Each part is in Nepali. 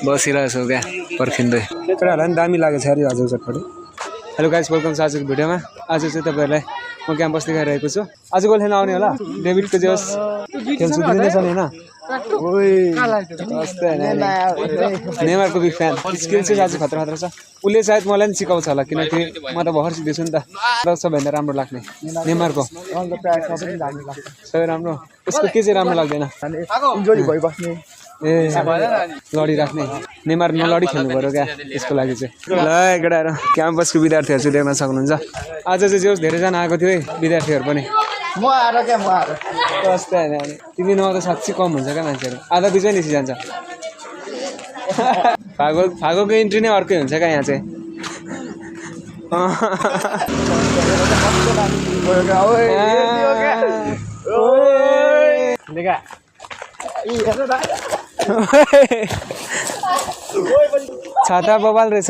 बसिरहेको छु क्या पर्खिँदै केटाहरूलाई पनि दामी लागेको छ अरे आजको चटपटी। हेलो गाइस, वेलकम छ आजको भिडियोमा। आज चाहिँ तपाईँहरूलाई म क्याम्पस देखाइरहेको छु। आजको खेल्न आउने होला डेभिडको जोस खेल्छु दिँदैछ नि होइन। नेमारको बिग फ्यान, स्किल चाहिँ आज खतरा खतरा छ। उसले सायद मलाई पनि सिकाउँछ होला किनकि म त भर्खर सिक्दैछु नि त। सबैभन्दा राम्रो लाग्ने नेमारको सबै राम्रो। उसको के चाहिँ राम्रो लाग्दैन ए लडिराख्ने। नेमार नलडी खेल्नु पऱ्यो क्या यसको लागि चाहिँ। ल केटाहरू क्याम्पसको विद्यार्थीहरू चाहिँ देख्न सक्नुहुन्छ। आज चाहिँ जे होस् धेरैजना आएको थियो है विद्यार्थीहरू पनि। म आएर क्या म आएर कस्तो होइन तिमी नआउँदा साँच्चै कम हुन्छ क्या मान्छेहरू, आधा बिचमै निस्किजान्छ। फागोको इन्ट्री नै अर्कै हुन्छ क्या यहाँ चाहिँ। छाता बबाल रहेछ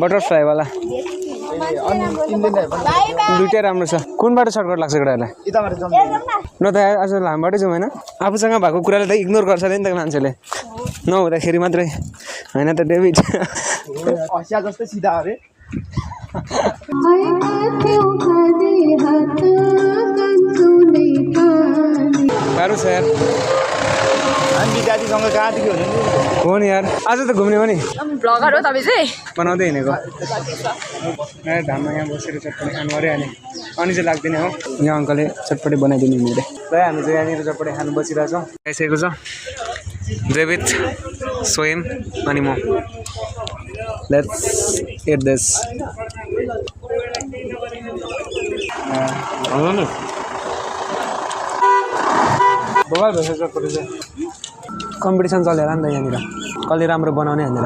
बटरफ्लाई वाला, दुइटै राम्रो छ। कुनबाट सर्टकट लाग्छ केटाहरूलाई? न त आज लामबाटै जाउँ होइन। आफूसँग भएको कुरालाई त इग्नोर गर्छ नि त मान्छेले, नहुँदाखेरि मात्रै होइन त डेभिड। हसिया जस्तै सिधा अरे गाह्रो छ यार। हामी विद्यार्थीसँग कहाँदेखि हुनु हो नि यार, आज त घुम्ने हो नि। ब्लगर हो तपाईँ चाहिँ? बनाउँदै हिँडेको धाममा यहाँ बसेर चटपटी खानु अरे अनि चाहिँ लाग्दैन हो। यहाँ अङ्कलले चटपटी बनाइदिनु हुने अरे। ल हामी चाहिँ यहाँनिर चटपटी खानु बसिरहेछौँ। आइसकेको छ डेभिड, स्वयं अनि म। Let's eat this. बबाल भएछ चटपटी चाहिँ। कम्पिटिसन चलेर नि त यहाँनिर कसले राम्रो बनाउने भनेर।